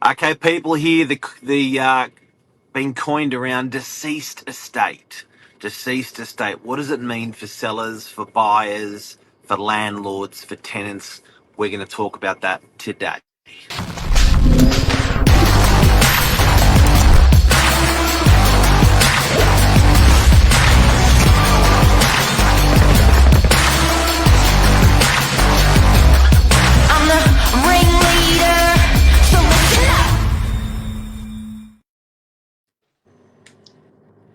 Okay, people here, the been coined around deceased estate. Deceased estate. What does it mean for sellers, for buyers, for landlords, for tenants? We're going to talk about that today. I'm the ringleader, so listen up.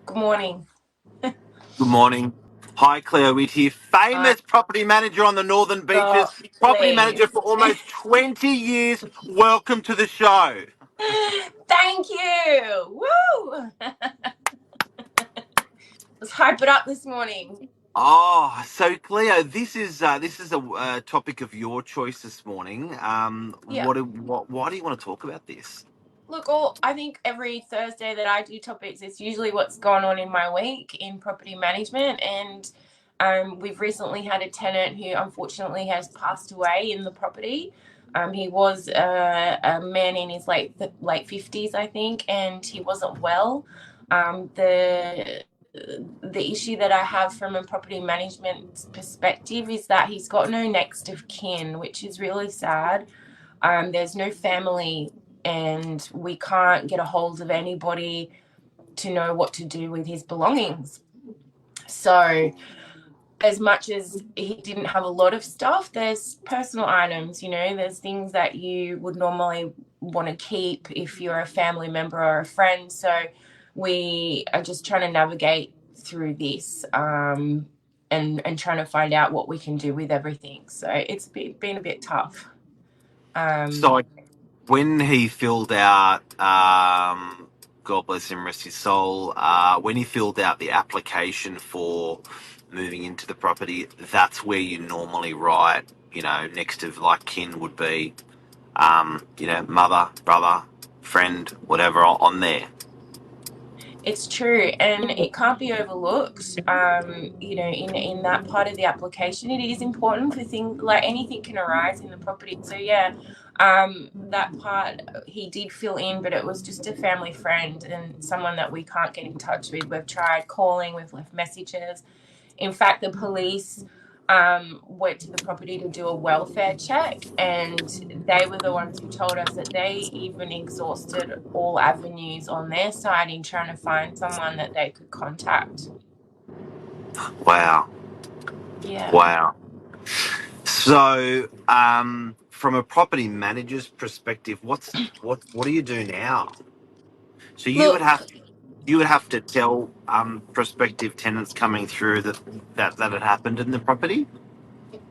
Good morning. Good morning. Hi, Cleo. We're here. I Famous property manager on the Northern Beaches. Property manager please. for almost 20 years. Welcome to the show. Thank you. Woo! Let's hype it up this morning. Oh, so Cleo, this is a topic of your choice this morning. Yeah. Why do you want to talk about this? Look, I think every Thursday that I do topics, it's usually what's gone on in my week in property management. And we've recently had a tenant who unfortunately has passed away in the property. He was a man in his late 50s, I think, and he wasn't well. The issue that I have from a property management perspective is that he's got no next of kin, which is really sad. There's no family, and we can't get a hold of anybody to know what to do with his belongings. So as much as he didn't have a lot of stuff, there's personal items, there's things that you would normally want to keep if you're a family member or a friend. So we are just trying to navigate through this and trying to find out what we can do with everything. So it's been a bit tough. So when he filled out, God bless him, rest his soul, when he filled out the application for moving into the property, that's where you normally write, next of like kin would be, mother, brother, friend, whatever on there. It's true, and it can't be overlooked. In that part of the application, it is important for things like anything can arise in the property. So yeah, that part he did fill in, but it was just a family friend and someone that we can't get in touch with. We've tried calling, we've left messages. In fact, the police went to the property to do a welfare check, and they were the ones who told us that they even exhausted all avenues on their side in trying to find someone that they could contact. Wow. Yeah. Wow. So, from a property manager's perspective, what do you do now? So Look, you would have to tell prospective tenants coming through that had happened in the property.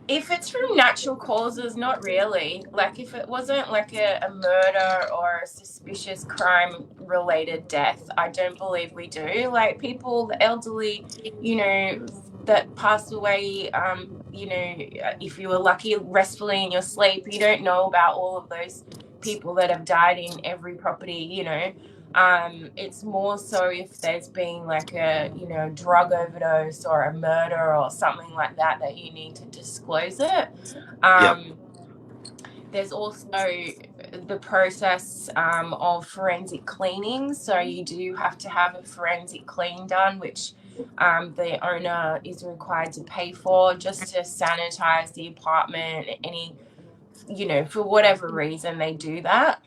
if it's from natural causes, not really. Like if it wasn't like a murder or a suspicious crime related death, I don't believe we do. Like people, the elderly, that passed away, if you were lucky restfully in your sleep, you don't know about all of those people that have died in every property. It's more so if there's been like a drug overdose or a murder or something like that you need to disclose it. Yep. There's also the process of forensic cleaning, so you do have to have a forensic clean done, which the owner is required to pay for, just to sanitize the apartment. For whatever reason they do that.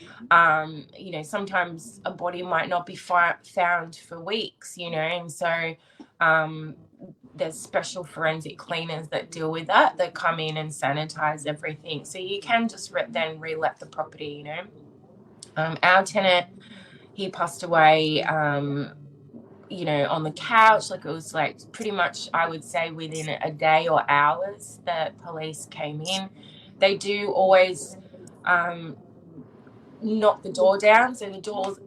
Sometimes a body might not be found for weeks, and so there's special forensic cleaners that deal with that come in and sanitize everything. So you can just then re-let the property. Our tenant, he passed away on the couch. Like it was like pretty much, I would say, within a day or hours the police came in. They do always knock the door down, so the doors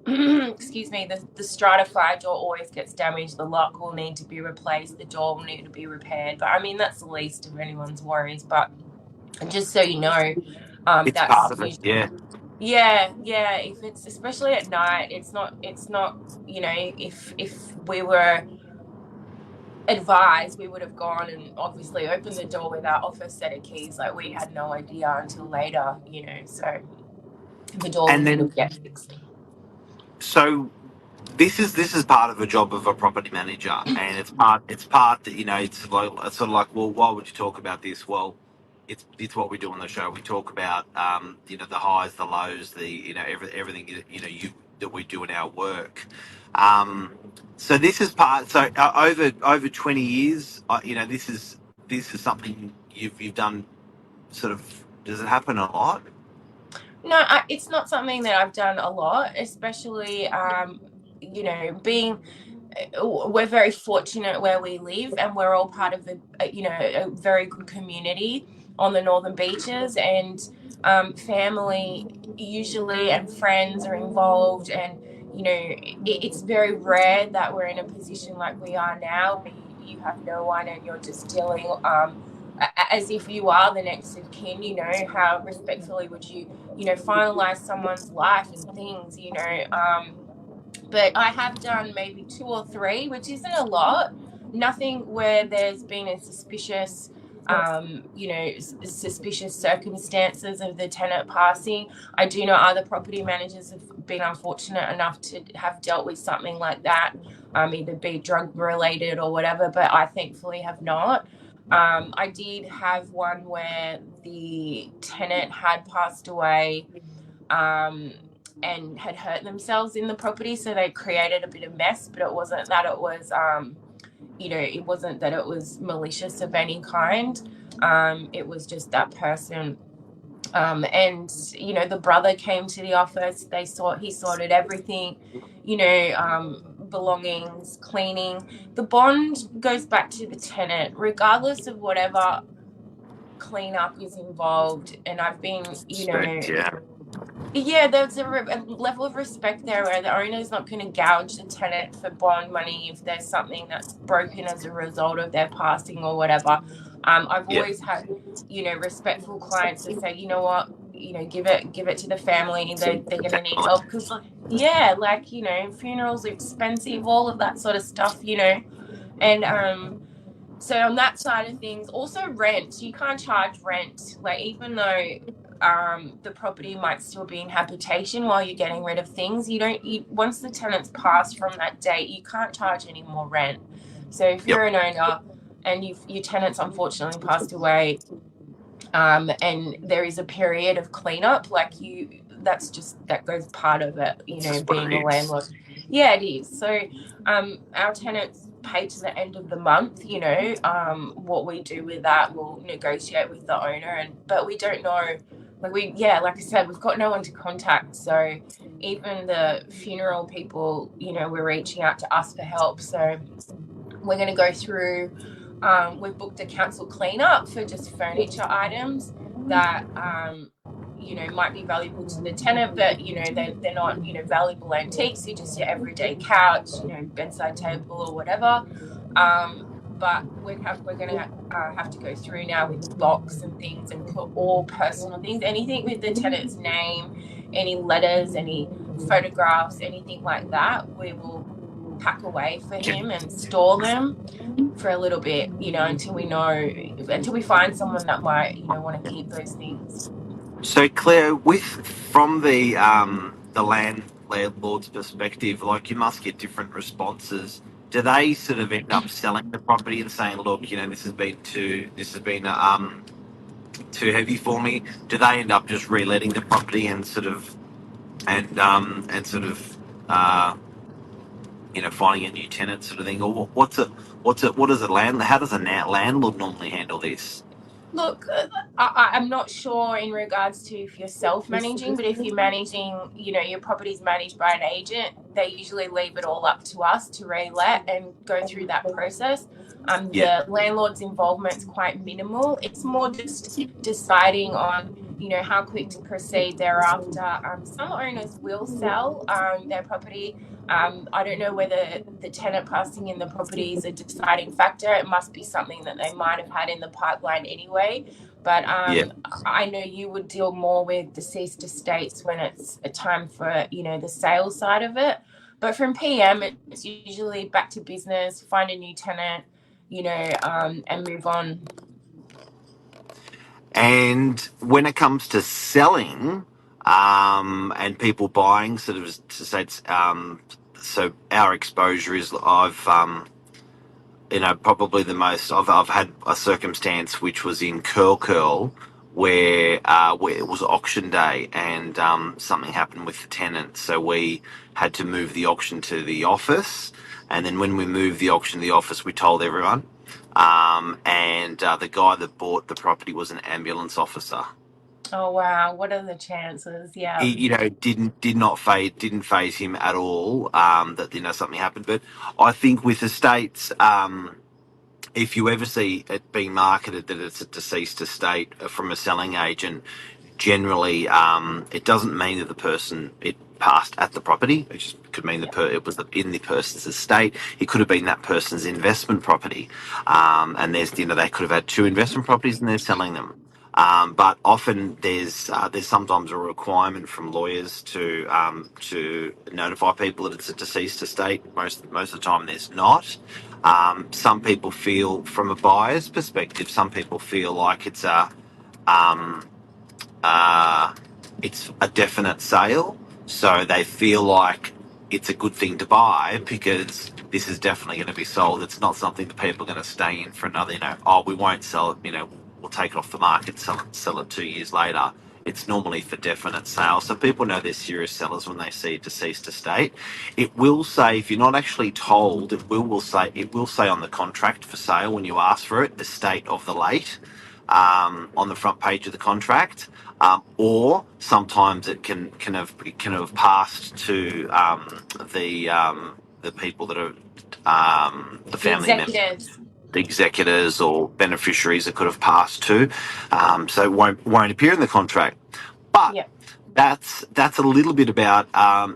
excuse me, the stratified door always gets damaged. The lock will need to be replaced, the door will need to be repaired, but I mean that's the least of anyone's worries. But just so you know, It's that's part of it. Yeah. yeah, if it's especially at night, it's not if we were advised, we would have gone and obviously opened the door with our office set of keys. Like we had no idea until later, so the door And would then, get fixed. so this is part of a job of a property manager, and it's part that it's sort of like, well, why would you talk about this? Well, it's what we do on the show. We talk about the highs, the lows, the everything you that we do in our work. Um, so this is part. So over 20 years, this is something you've done. Sort of, does it happen a lot? No, it's not something that I've done a lot, especially being we're very fortunate where we live, and we're all part of a very good community on the northern beaches, and family usually and friends are involved, and it's very rare that we're in a position like we are now where you have no one and you're just dealing as if you are the next of kin. How respectfully would you finalize someone's life and things. But I have done maybe 2 or 3, which isn't a lot. Nothing where there's been a suspicious circumstances of the tenant passing. I do know other property managers have been unfortunate enough to have dealt with something like that, either be drug related or whatever, but I thankfully have not. I did have one where the tenant had passed away, and had hurt themselves in the property, so they created a bit of mess, but it wasn't that it was malicious of any kind. It was just that person, and the brother came to the office. He sorted everything, belongings, cleaning. The bond goes back to the tenant regardless of whatever cleanup is involved, and I've been Respect, yeah. yeah, there's a level of respect there where the owner's not going to gouge the tenant for bond money if there's something that's broken as a result of their passing or whatever. I've Yeah. always had, respectful clients that say, you know what, give it to the family. They're going to need help because, yeah, funerals are expensive, all of that sort of stuff, and so on that side of things, also rent, you can't charge rent, even though the property might still be in habitation while you're getting rid of things. Once the tenant's passed from that date, you can't charge any more rent. So if you're an owner and your tenant's unfortunately passed away, and there is a period of cleanup, that goes part of it, being a landlord. Yeah, it is. So our tenants pay to the end of the month. What we do with that, we'll negotiate with the owner, but we don't know, like I said, we've got no one to contact. So even the funeral people, we're reaching out to us for help. So we're going to go through, we've booked a council cleanup for just furniture items that might be valuable to the tenant, but they're not valuable antiques. You're just your everyday couch, bedside table or whatever. But we're going to have to go through now with locks and things and put all personal things, anything with the tenant's name, any letters, any photographs, anything like that, we will pack away for him and store them for a little bit, until we find someone that might, want to keep those things. So, Cleo, from the landlord's perspective, like, you must get different responses. Do they sort of end up selling the property and saying, "Look, this has been too heavy for me"? Do they end up just reletting the property and uh, finding a new tenant, sort of thing? Or how does a landlord normally handle this? Look, I'm not sure in regards to if you're self-managing, but if you're managing, your property's managed by an agent, they usually leave it all up to us to relet and go through that process. The landlord's involvement is quite minimal. It's more just deciding on, how quick to proceed thereafter. Some owners will sell their property. I don't know whether the tenant passing in the property is a deciding factor. It must be something that they might have had in the pipeline anyway. But I know you would deal more with deceased estates when it's a time for, the sales side of it. But from PM, it's usually back to business, find a new tenant, and move on. And when it comes to selling, and people buying sort of to say it's, so our exposure is probably the most. I've had a circumstance which was in Curl, where it was auction day, and something happened with the tenant, so we had to move the auction to the office, and then when we moved the auction to the office, we told everyone, and the guy that bought the property was an ambulance officer. Oh wow, what are the chances? Yeah. Didn't phase him at all, that something happened. But I think with estates, if you ever see it being marketed that it's a deceased estate from a selling agent, generally it doesn't mean that the person it passed at the property. It just could mean Yeah. it was in the person's estate. It could have been that person's investment property, and they could have had two investment properties and they're selling them. But often there's sometimes a requirement from lawyers to notify people that it's a deceased estate. Most of the time, there's not. Some people feel, from a buyer's perspective, some people feel like um, it's a definite sale, so they feel like it's a good thing to buy because this is definitely going to be sold. It's not something that people are going to stay in for another, oh, we won't sell it, we'll take it off the market, sell it 2 years later. It's normally for definite sale. So people know they're serious sellers when they see a deceased estate. It will say, if you're not actually told, it will say on the contract for sale when you ask for it, estate of the late, on the front page of the contract. Or sometimes it can have passed to the people that are the The family members, executives. the executors or beneficiaries that could have passed to. So it won't appear in the contract. But Yeah. that's a little bit about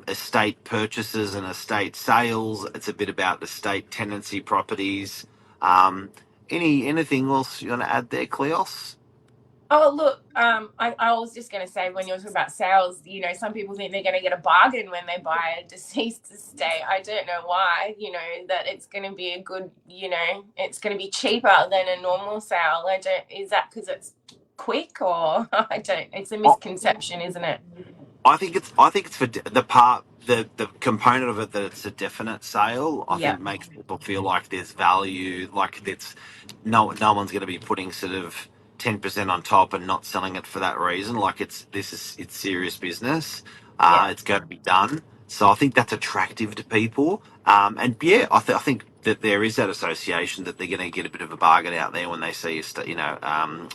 estate purchases and estate sales. It's a bit about estate tenancy properties. Anything else you want to add there, Cleos? Oh, look, I was just going to say, when you're talking about sales, some people think they're going to get a bargain when they buy a deceased estate. I don't know why, that it's going to be a good, it's going to be cheaper than a normal sale. Is that because it's quick, or it's a misconception, isn't it? I think it's for the component of it that it's a definite sale. I Yeah, think makes people feel like there's value, like it's no one's going to be putting sort of 10% on top and not selling it for that reason. Like it's serious business. yeah, It's going to be done. So I think that's attractive to people. And yeah, I think that there is that association that they're going to get a bit of a bargain out there when they see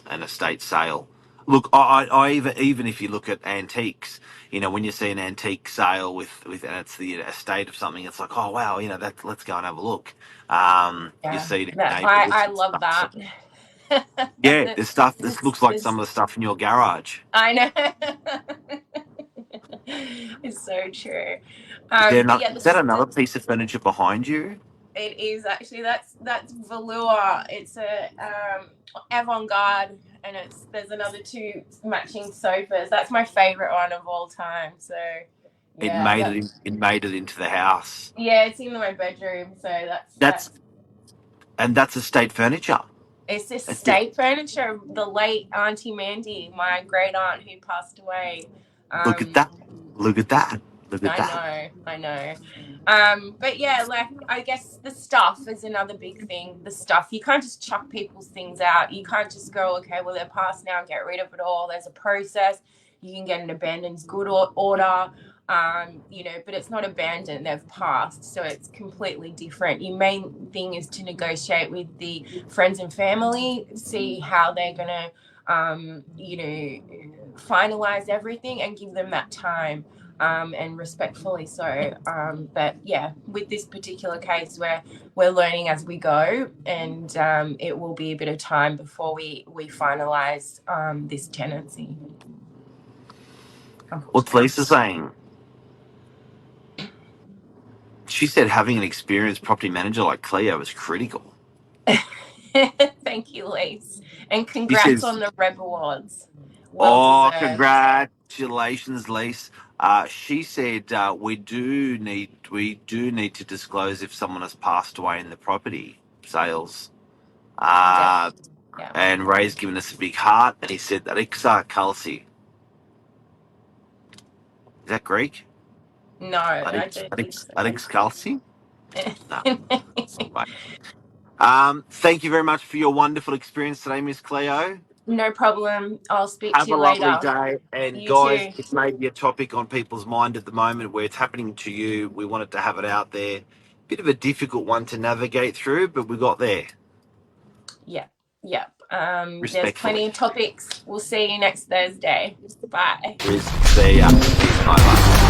an estate sale. Look, I even if you look at antiques, when you see an antique sale with and it's the estate of something, it's like, oh wow, that let's go and have a look. You yeah. see it in That neighbourhoods I and love stuff. So, that. yeah, there's stuff. This This, looks like this, some of the stuff in your garage. I know. It's so true. But yeah, Is that another piece of furniture behind you? it is actually, that's velour. It's a avant-garde, and there's another two matching sofas. That's my favorite one of all time. So It yeah, made it into the house. it's in my bedroom. So That's that's estate furniture. it's That's it. estate furniture. The late Auntie Mandy, my great aunt who passed away. Look at Um, that. Look at that. Look at that. I know. But yeah, like, I guess the stuff is another big thing. The stuff, you can't just chuck people's things out. You can't just go, okay, well, they're past now, get rid of it all. There's a process. You can get an abandoned good order, but it's not abandoned, they've passed. So it's completely different. Your main thing is to negotiate with the friends and family, see how they're going to, finalize everything and give them that time, and respectfully so. But yeah, with this particular case, where we're learning as we go, and it will be a bit of time before we finalise this tenancy. What's Lisa saying? She said having an experienced property manager like Cleo is critical. Thank you, Lise, and She congrats says, on the Reb Awards. Well "Oh, deserved. congratulations, Lisa." She said we do need to disclose if someone has passed away in the property sales. Uh, Yeah. and Ray's given us a big heart, and he said that Ixa Kalsi. Is that Greek? No, I don't think so. Adixcalci? No. Right. Thank you very much for your wonderful experience today, Miss Cleo. No problem. I'll speak to Have you a lovely later. day. And You guys, too. it's maybe a topic on people's mind at the moment where it's happening to you. We wanted to have it out there. Bit of a difficult one to navigate through, but we got there. Yep. Yep. There's Respectfully. plenty of topics. We'll see you next Thursday. Bye. See ya. Bye bye.